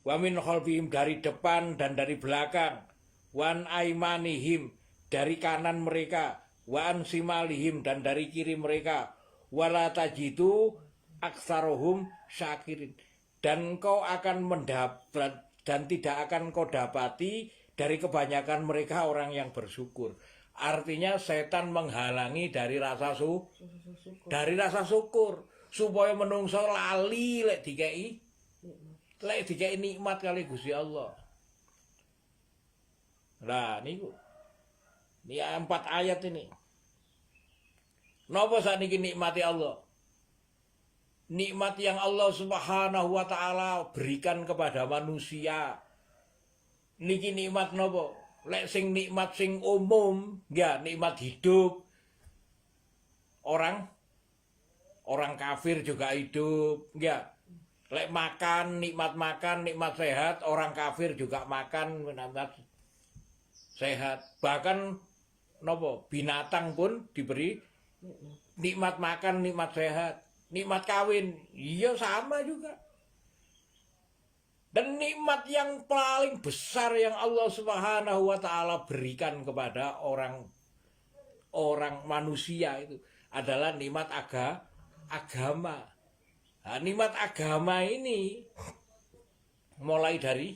wa min khalfihim dari depan dan dari belakang, wan aimanihim dari kanan mereka, wa an simalihim dan dari kiri mereka, wala tajidu aksarohum syakirin, dan kau akan mendapat dan tidak akan kau dapati dari kebanyakan mereka orang yang bersyukur. Artinya setan menghalangi dari rasa syukur supaya menungso lali lek dikei nikmat kali Gusti Allah. Nah, niku. Ini 4 ayat ini. Napa sakniki nikmati Allah? Nikmat yang Allah Subhanahu wa taala berikan kepada manusia. Niki nikmat napa? Lek sing nikmat sing umum, ya nikmat hidup. Orang kafir juga hidup, ya. Lek makan, nikmat sehat, orang kafir juga makan, nikmat sehat. Bahkan nopo binatang pun diberi nikmat makan, nikmat sehat, nikmat kawin, iya sama juga. Dan nikmat yang paling besar yang Allah Subhanahu wa taala berikan kepada orang manusia itu adalah nikmat agama. Nah, nikmat agama ini mulai dari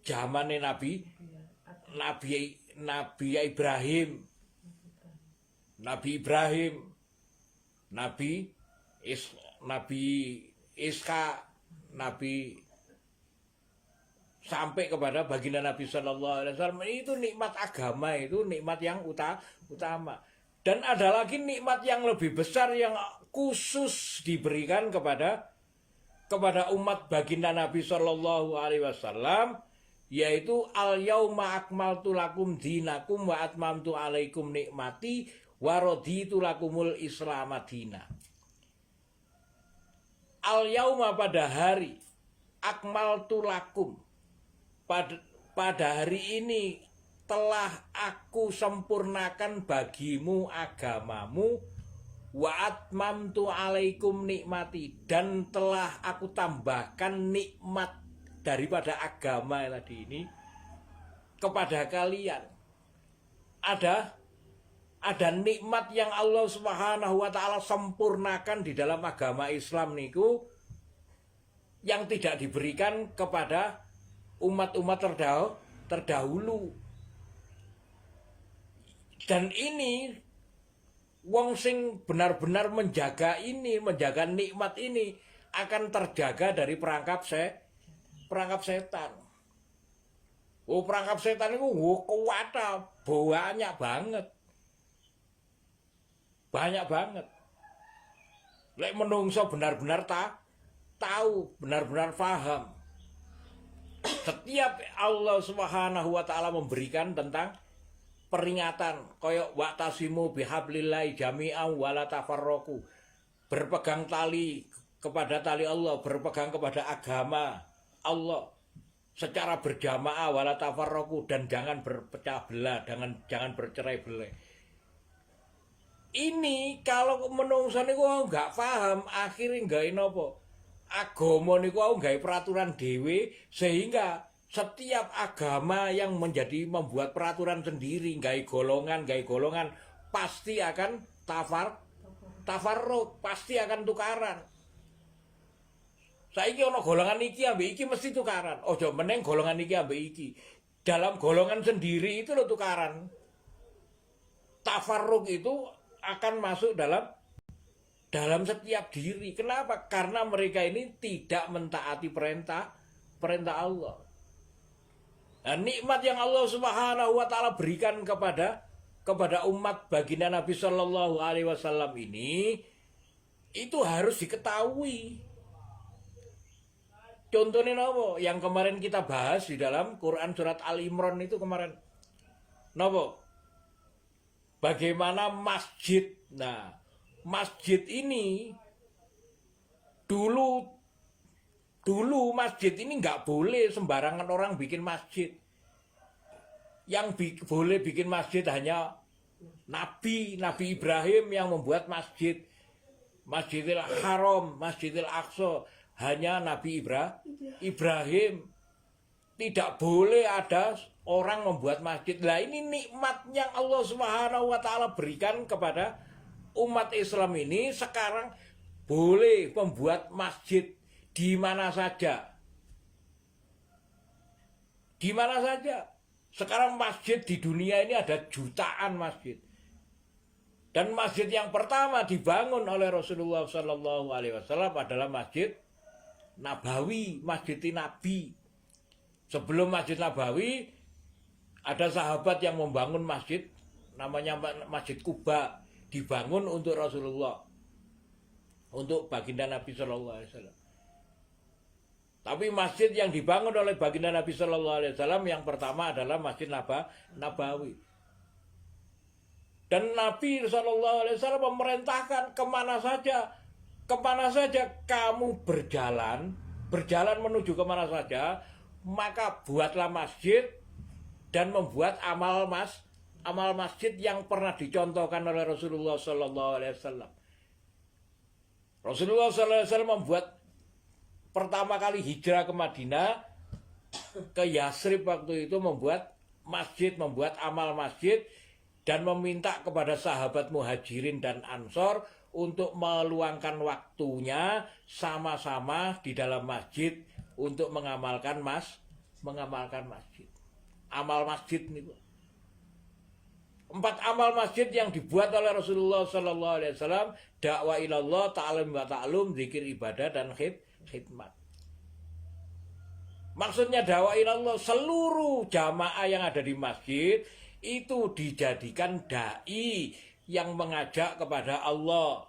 zamannya Nabi Ibrahim, Nabi Iska, sampai kepada baginda Nabi Shallallahu Alaihi Wasallam. Itu nikmat agama, itu nikmat yang utama. Dan ada lagi nikmat yang lebih besar yang khusus diberikan kepada umat baginda Nabi Shallallahu Alaihi Wasallam, yaitu al yauma akmaltu lakum dinakum wa atmamtu alaikum nikmati wa raditu lakumul Islam madina. Al yauma pada hari, akmaltu lakum pada hari ini telah aku sempurnakan bagimu agamamu, wa atmamtu alaikum nikmati, dan telah aku tambahkan nikmat daripada agama tadi ini kepada kalian. Ada nikmat yang Allah Subhanahu wa taala sempurnakan di dalam agama Islam niku yang tidak diberikan kepada umat-umat terdahulu. Dan ini wong sing benar-benar menjaga nikmat ini akan terjaga dari perangkap setan. Oh, perangkap setan itu kuat, banyak banget. Lek menungso benar-benar tahu, benar-benar paham. Setiap Allah Subhanahu wa taala memberikan tentang peringatan koyok wa'tasimu bihablillahi jami'an wala tafarraqu. Berpegang tali kepada tali Allah, berpegang kepada agama Allah secara berjamaah wala tafarraqu, dan jangan berpecah belah, jangan bercerai-berai. Ini kalau menungso niku enggak paham, akhirnya enggak napa? Agama niku enggak peraturan dhewe, sehingga setiap agama yang membuat peraturan sendiri, enggak golongan pasti akan tafarruq, pasti akan tukaran. Saiki ana golongan iki ambek iki mesti tukaran. Ojo meneng golongan iki ambek iki. Dalam golongan sendiri itu lo tukaran. Tafarruq itu akan masuk dalam setiap diri. Kenapa? Karena mereka ini tidak mentaati perintah Allah. Nah, nikmat yang Allah Subhanahu wa taala berikan kepada umat baginda Nabi Shallallahu Alaihi Wasallam ini itu harus diketahui. Contohnya nopo yang kemarin kita bahas di dalam Quran surat Al Imran itu kemarin. Nopo? Bagaimana masjid. Nah, masjid ini dulu masjid ini nggak boleh sembarangan orang bikin masjid. Yang boleh bikin masjid hanya Nabi Ibrahim yang membuat masjid Masjidil Haram, Masjidil Aqsa hanya Nabi Ibrahim. Tidak boleh ada orang membuat masjid. Nah, ini nikmat yang Allah Subhanahu wa taala berikan kepada umat Islam ini. Sekarang boleh membuat masjid di mana saja. Di mana saja. Sekarang masjid di dunia ini ada jutaan masjid. Dan masjid yang pertama dibangun oleh Rasulullah Sallallahu Alaihi Wasallam adalah Masjid Nabawi, Masjid Nabi. Sebelum Masjid Nabawi ada sahabat yang membangun masjid, namanya Masjid Kuba, dibangun untuk Rasulullah, untuk baginda Nabi Sallallahu Alaihi Wasallam. Tapi masjid yang dibangun oleh baginda Nabi Sallallahu Alaihi Wasallam yang pertama adalah Masjid Nabawi. Dan Nabi SAW memerintahkan kemana saja kamu berjalan menuju kemana saja, maka buatlah masjid dan membuat amal masjid yang pernah dicontohkan oleh Rasulullah SAW. Rasulullah SAW membuat pertama kali hijrah ke Madinah, ke Yasrib waktu itu membuat masjid, membuat amal masjid, dan meminta kepada sahabat muhajirin dan ansor untuk meluangkan waktunya sama-sama di dalam masjid untuk mengamalkan masjid. Amal masjid nih. 4 amal masjid yang dibuat oleh Rasulullah Sallallahu Alaihi Wasallam: dakwah ilallah, ta'lim wa ta'lum, zikir ibadah, dan khidmat. Maksudnya dakwah ilallah, seluruh jamaah yang ada di masjid itu dijadikan dai yang mengajak kepada Allah.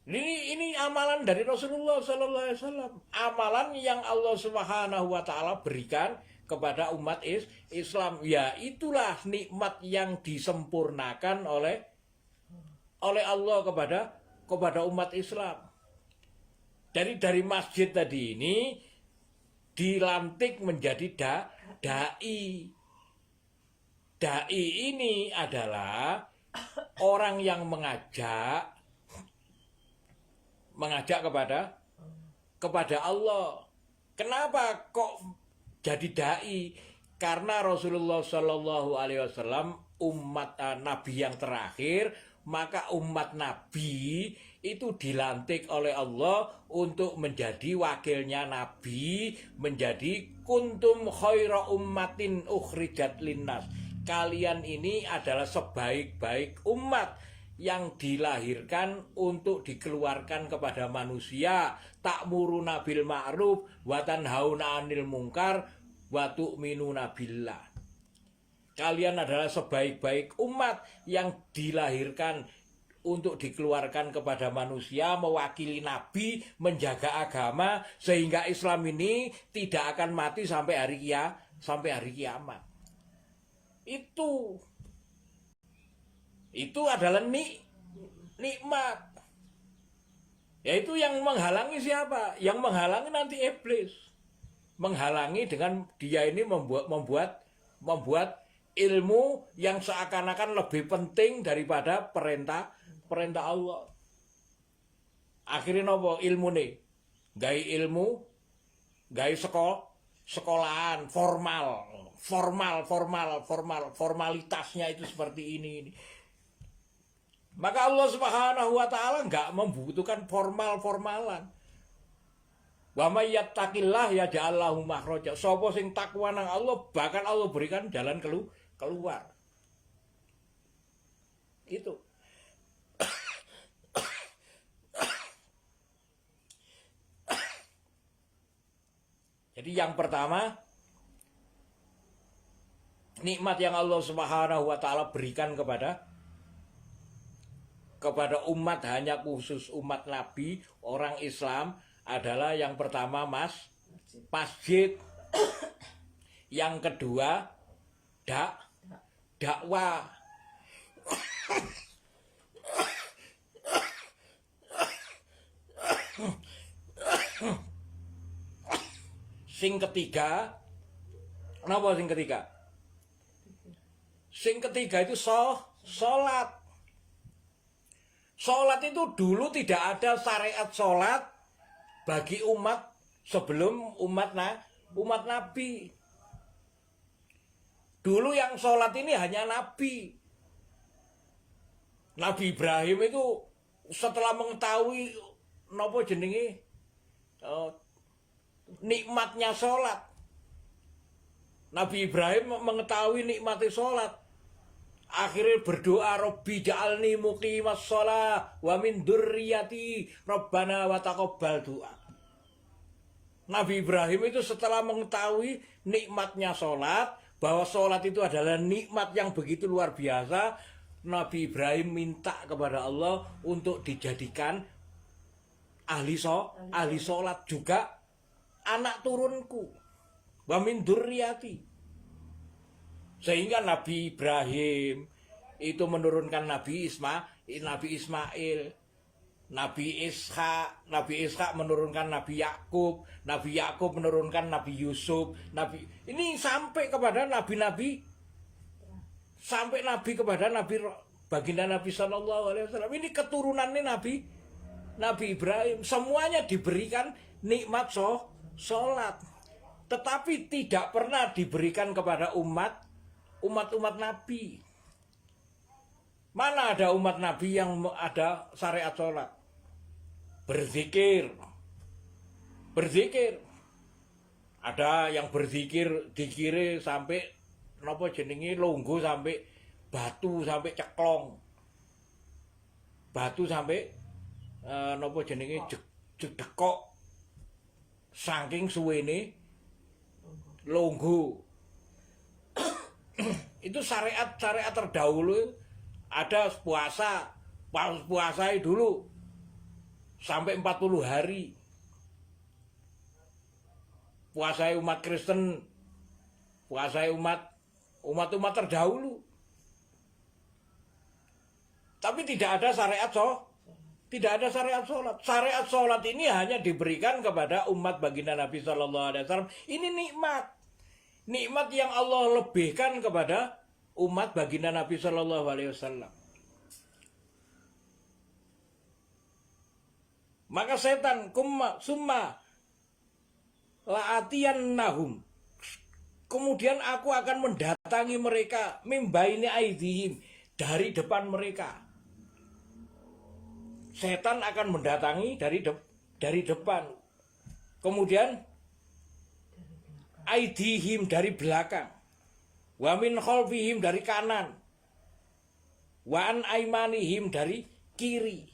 Ini amalan dari Rasulullah Sallallahu Alaihi Wasallam, amalan yang Allah Subhanahu Wa Taala berikan kepada umat Islam. Ya, itulah nikmat yang disempurnakan oleh Allah kepada umat Islam. Dari masjid tadi ini dilantik menjadi dai. Dai ini adalah orang yang mengajak kepada Allah. Kenapa kok jadi dai? Karena Rasulullah Shallallahu Alaihi Wasallam umat Nabi yang terakhir, maka umat Nabi itu dilantik oleh Allah untuk menjadi wakilnya Nabi, menjadi kuntum khaira ummatin ukhrijat linnas. Kalian ini adalah sebaik-baik umat yang dilahirkan untuk dikeluarkan kepada manusia. Ta'muruna bil ma'ruf wa tanhauna 'anil munkar wa tu'minuna billah. Kalian adalah sebaik-baik umat yang dilahirkan untuk dikeluarkan kepada manusia, mewakili Nabi, menjaga agama, sehingga Islam ini tidak akan mati sampai hari kiamat. Itu adalah nikmat. Yaitu yang menghalangi siapa? Yang menghalangi nanti iblis. Menghalangi dengan dia ini membuat ilmu yang seakan-akan lebih penting daripada perintah Allah. Akhirnya nopo ilmu nih? Gai sekolahan formalitasnya itu seperti ini. Maka Allah Subhanahu wa taala enggak membutuhkan formalan. Wa may yattaqillah yaj'al lahu makhraja. Sapa sing takwa nang Allah, bahkan Allah berikan jalan keluar. Itu. Jadi yang pertama, nikmat yang Allah Subhanahu wa taala berikan kepada umat, hanya khusus umat Nabi, orang Islam, adalah yang pertama masjid. Yang kedua dakwah. Sing ketiga, kenapa sing ketiga? Sing ketiga itu sholat. Sholat itu dulu tidak ada syariat sholat bagi umat sebelum umat Nabi. Dulu yang sholat ini hanya Nabi. Nabi Ibrahim itu setelah mengetahui nopo jenenge nikmatnya sholat. Nabi Ibrahim mengetahui nikmatnya sholat. Akhirnya berdoa, Robbi ja'alni muqimas sholat wa min dzurriyyati Rabbana wa taqabbal doa. Nabi Ibrahim itu setelah mengetahui nikmatnya sholat, bahwa sholat itu adalah nikmat yang begitu luar biasa, Nabi Ibrahim minta kepada Allah untuk dijadikan ahli sholat juga anak turunku. Wa min dzurriyyati. Sehingga Nabi Ibrahim itu menurunkan Nabi Ismail, Nabi Ishak menurunkan Nabi Yakub menurunkan Nabi Yusuf, ini sampai kepada nabi-nabi, sampai Nabi kepada baginda Nabi SAW. Ini keturunannya Nabi Ibrahim, semuanya diberikan nikmat sholat, tetapi tidak pernah diberikan kepada umat Nabi. Mana ada umat Nabi yang ada syariat sholat? Berzikir. Ada yang berzikir dikire sampai napa jenenge longgo, sampai batu, sampai ceklong. Batu sampai napa jenenge jedekok. Saking suwene longgo. Itu syariat terdahulu. Ada puasa dulu sampai 40 hari. Puasa umat Kristen, puasa umat terdahulu. Tapi tidak ada syariat sholat. Syariat sholat ini hanya diberikan kepada umat baginda Nabi SAW. Ini nikmat yang Allah lebihkan kepada umat baginda Nabi SAW. Maka setan summa la'atiyan nahum, kemudian aku akan mendatangi mereka mimbaini aidihim, dari depan mereka. Setan akan mendatangi dari depan, kemudian aidihim dari belakang, wa min khalfihim dari kanan, wa an aimanihim dari kiri,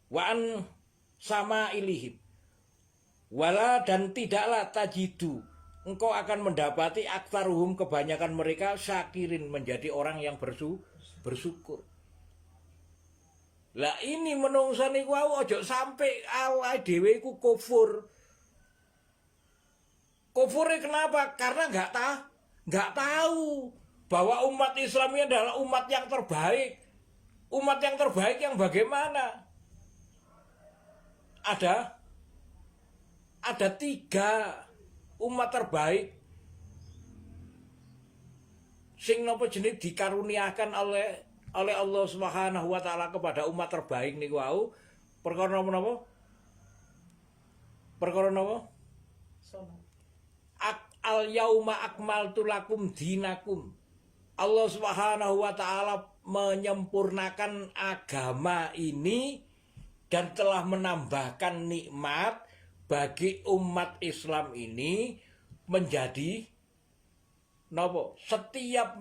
wa an sama ilihim, wala dan tidaklah tajidu, engkau akan mendapati aktaruhum, kebanyakan mereka syakirin, menjadi orang yang bersyukur. Lah ini menungsa niku ojo sampai awake dhewe iku kufur. Kufurnya kenapa? Karena nggak tahu bahwa umat Islam ini adalah umat yang terbaik. Umat yang terbaik yang bagaimana? Ada 3 umat terbaik sing napa jenenge dikaruniakan oleh Allah Subhanahu wa taala kepada umat terbaik niku wau. Perkara napa? Perkara napa? Al yauma akmaltu lakum dinakum. Allah Subhanahu wa taala menyempurnakan agama ini dan telah menambahkan nikmat bagi umat Islam ini menjadi napa? Setiap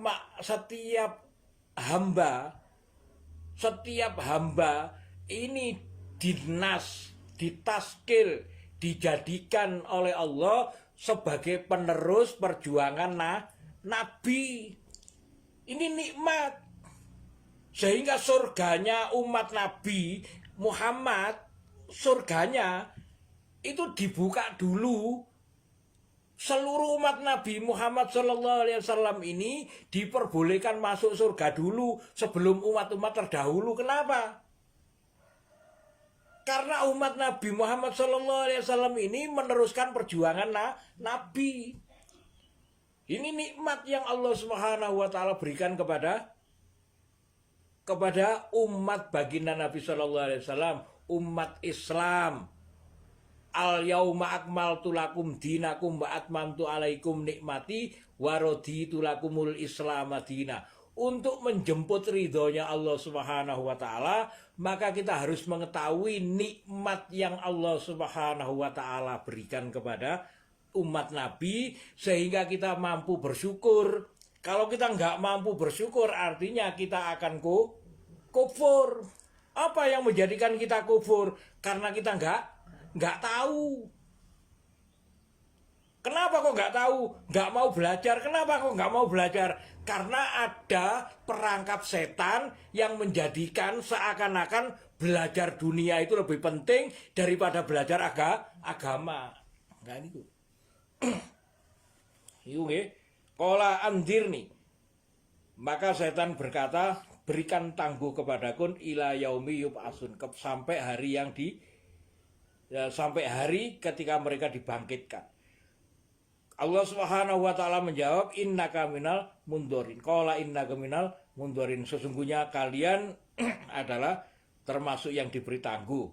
hamba ini ditaskil, dijadikan oleh Allah sebagai penerus perjuangan Nabi. Ini nikmat. Sehingga surganya umat Nabi Muhammad, surganya itu dibuka dulu. Seluruh umat Nabi Muhammad SAW ini diperbolehkan masuk surga dulu sebelum umat-umat terdahulu. Kenapa? Karena umat Nabi Muhammad SAW ini meneruskan perjuangan Nabi. Ini nikmat yang Allah Subhanahu wa taala berikan kepada kepada umat baginda Nabi Shallallahu Alaihi Wasallam, umat Islam. Al yauma akmaltu lakum dinakum wa atmamtu alaikum nikmati wa raditu lakumul Islam madina. Untuk menjemput ridhonya Allah Subhanahu wa taala, maka kita harus mengetahui nikmat yang Allah Subhanahu wa taala berikan kepada umat Nabi sehingga kita mampu bersyukur. Kalau kita nggak mampu bersyukur, artinya kita akan kufur. Apa yang menjadikan kita kufur? Karena kita nggak tahu. Kenapa kok nggak tahu? Nggak mau belajar. Kenapa kok nggak mau belajar? Karena ada perangkap setan yang menjadikan seakan-akan belajar dunia itu lebih penting daripada belajar agama. Nah itu. Itu nggih. Qala andirni. Maka setan berkata, berikan tangguh kepadaku ila yaumi yub'atsun, sampai hari yang sampai hari ketika mereka dibangkitkan. Allah Subhanahu wa taala menjawab, innaka minal mundorin. Qala innaka minal mundorin. Sesungguhnya kalian adalah termasuk yang diberi tangguh.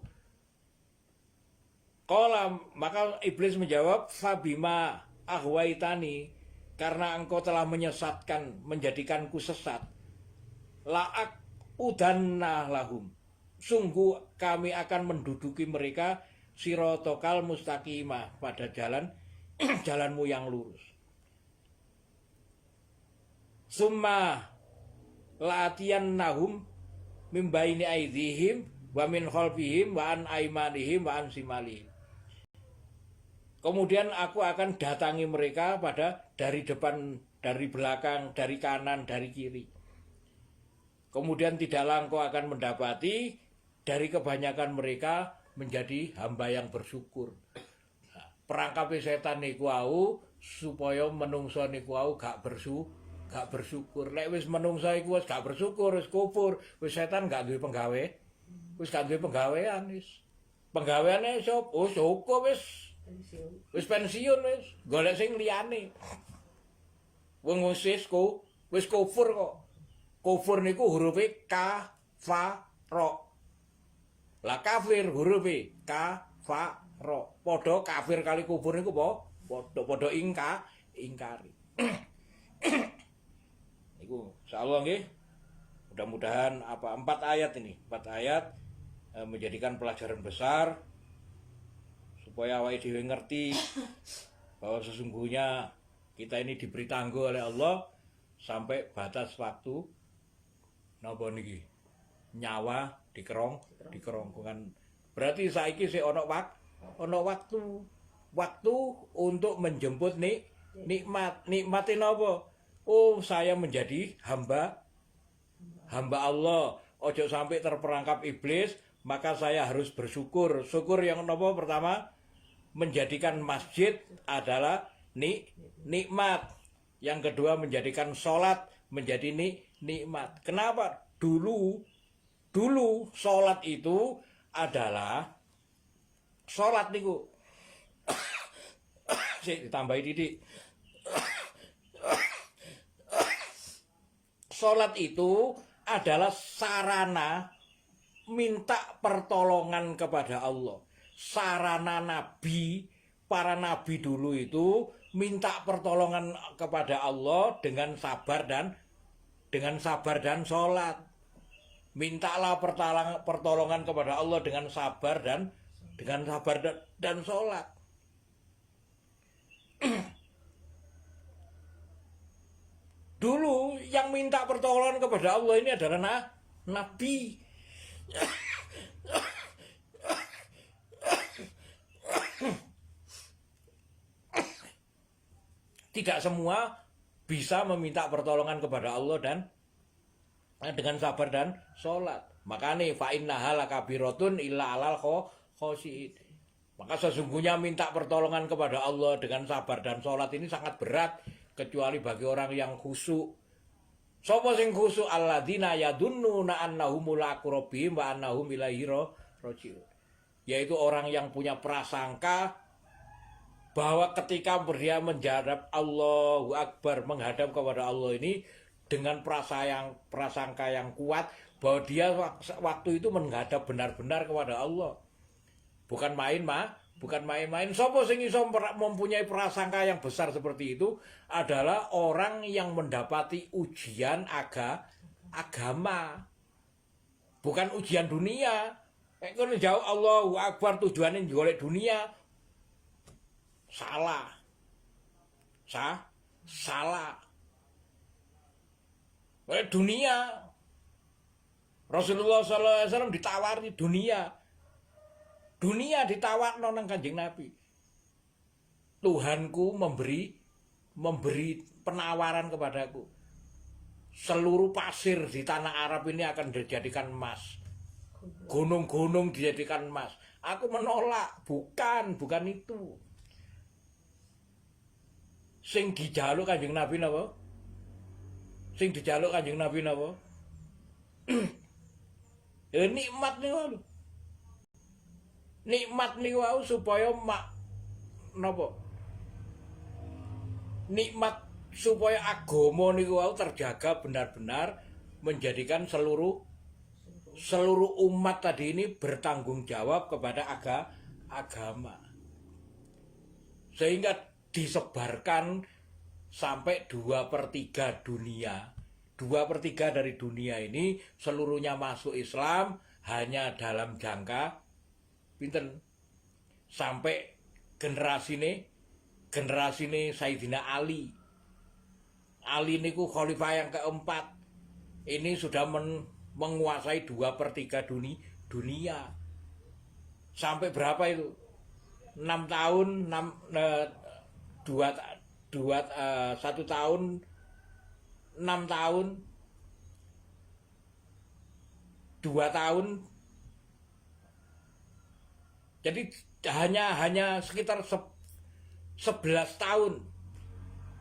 Qala, maka iblis menjawab, fabima aghwaitani, karena engkau telah menyesatkan, menjadikanku sesat. La'ak udanna lahum, sungguh kami akan menduduki mereka sirotokal mustaqimah, pada jalanmu yang lurus. Summa la'atiyan nahum mimbaini aidihim wa min khalfihim wa an aimanihim wa an simalihim. Kemudian aku akan datangi mereka dari depan, dari belakang, dari kanan, dari kiri. Kemudian tidaklah engkau akan mendapati dari kebanyakan mereka menjadi hamba yang bersyukur. Nah, perangkap setan niku wau supaya menungso niku wau gak bersyukur. Lek wis menungso iku wis gak bersyukur, wis kufur, wis setan gak duwe penggawe. Wis gak duwe penggawean wis. Penggaweane sop? Oh, cukup wis. Wis pensiun wis, golek sing liyane. Wong wis kufur kok. Kufur niku hurufe kafara. Lah kafir hurufe kafara. Padha kafir kali kufur niku padha ingkari. Niku insyaallah nggih. Mudah-mudahan 4 ayat ini, 4 ayat menjadikan pelajaran besar supaya awake dhewe ngerti bahwa sesungguhnya kita ini diberi tangguh oleh Allah sampai batas waktu napa niki nyawa dikerongkongan. Berarti saiki sik ana waktu untuk menjemput nikmat. Nikmate napa? Oh, saya menjadi hamba Allah. Ojo sampai terperangkap iblis, maka saya harus bersyukur. Syukur yang napa pertama? Menjadikan masjid adalah nikmat. Yang kedua menjadikan sholat menjadi nikmat. Kenapa? Dulu sholat itu adalah sholat niku. Ditambahi titik. Sholat itu adalah sarana minta pertolongan kepada Allah. Sarana nabi, para nabi dulu itu minta pertolongan kepada Allah dengan sabar dan sholat. Mintalah pertolongan kepada Allah dengan sabar dan sholat. Dulu yang minta pertolongan kepada Allah ini adalah nabi. Tidak semua bisa meminta pertolongan kepada Allah dan dengan sabar dan sholat. Makanya fa innaha lakabiratun illa alal khoshiin. Maka sesungguhnya minta pertolongan kepada Allah dengan sabar dan sholat ini sangat berat, kecuali bagi orang yang khusyuk. Sapa sing khusyuk? Alladzina yadunnuna annahum mulaqu rabbihim wa annahum ilaihi raji'un. Yaitu orang yang punya prasangka bahwa ketika dia menghadap Allahu Akbar, menghadap kepada Allah ini dengan prasangka yang kuat bahwa dia waktu itu menghadap benar-benar kepada Allah. Bukan main-main. Sopo sing iso mempunyai prasangka yang besar seperti itu adalah orang yang mendapati ujian agama. Bukan ujian dunia. Kalau jauh Allahu Akbar tujuannya golek dunia. Salah. Oleh dunia. Rasulullah SAW ditawari dunia. Dunia ditawarno nang Kanjeng Nabi. Tuhanku memberi penawaran kepadaku. Seluruh pasir di tanah Arab ini akan dijadikan emas. Gunung-gunung dijadikan emas. Aku menolak, bukan itu. Sing dijaluk Kanjeng Nabi napa? Nikmat niku. Nikmat niku supaya nikmat supaya agama niku terjaga benar-benar, menjadikan seluruh umat tadi ini bertanggung jawab kepada agama. Sehingga disebarkan sampai 2/3 dunia. 2/3 dari dunia ini seluruhnya masuk Islam hanya dalam jangka pinten sampai generasi ini Sayyidina Ali niku khalifah yang keempat. Ini sudah menguasai 2/3 dunia. Sampai berapa itu? 6 tahun, 1 tahun, 6 tahun, 2 tahun. Jadi hanya sekitar 11 tahun.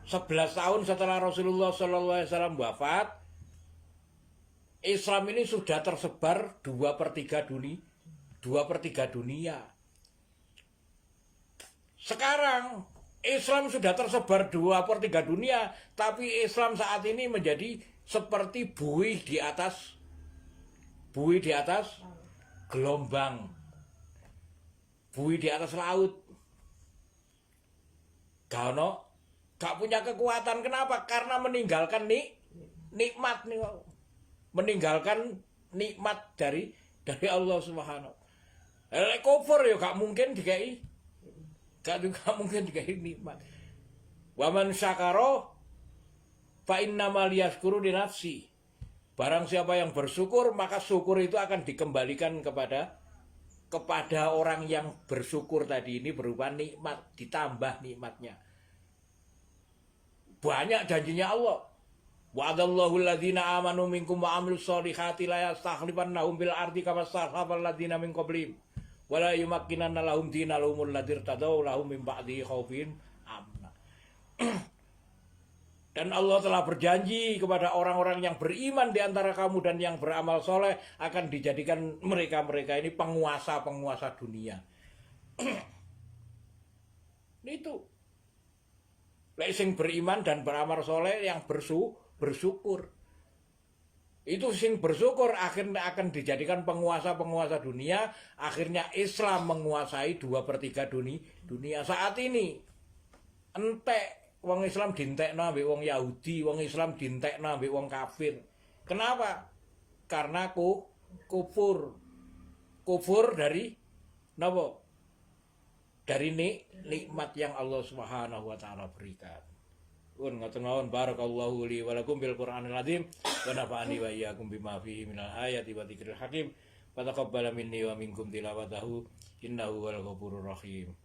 11 tahun setelah Rasulullah SAW wafat, Islam ini sudah tersebar 2/3 dunia. Sekarang Islam sudah tersebar 2/3 dunia, tapi Islam saat ini menjadi seperti buih di atas gelombang, buih di atas laut. Gak punya kekuatan. Kenapa? Karena meninggalkan nikmat nih. Meninggalkan nikmat dari Allah Subhanahu. Kufur ya gak mungkin dikai. Gak mungkin dikai nikmat. Wa man syakara fa innamal yashkuru li nafsi. Barang siapa yang bersyukur, maka syukur itu akan dikembalikan kepada orang yang bersyukur tadi ini berupa nikmat, ditambah nikmatnya. Banyak janjinya Allah. Wa'adallahu alladhina amanu minkum wa amilus solihati la yastakhlifannahum bil ardi kama stakhlafal ladzina min qablihim wa la yumakkinanna lahum dinahum alladzi irtadaw lahum min ba'di khaufin amna. Dan Allah telah berjanji kepada orang-orang yang beriman di antara kamu dan yang beramal soleh akan dijadikan mereka ini penguasa dunia. Itu. Lek sing beriman dan beramal soleh yang bersyukur. Itu sing bersyukur akhirnya akan dijadikan penguasa dunia. Akhirnya Islam menguasai 2/3 dunia. Saat ini entek wong Islam dintekno ambek wong Yahudi, wong Islam dintekno ambek wong kafir. Kenapa? Karena kufur dari napa? Dari nikmat yang Allah Subhanahu wa taala berikan. Ngoten mawon, barakallahu li wa lakum bil Qur'anil azim wa nafa'ani wa iyyakum bima fihi minal ayati wa dzikril hakim. Wa taqabbala minni wa minkum tilawatahu innahu wal ghafurur rahim.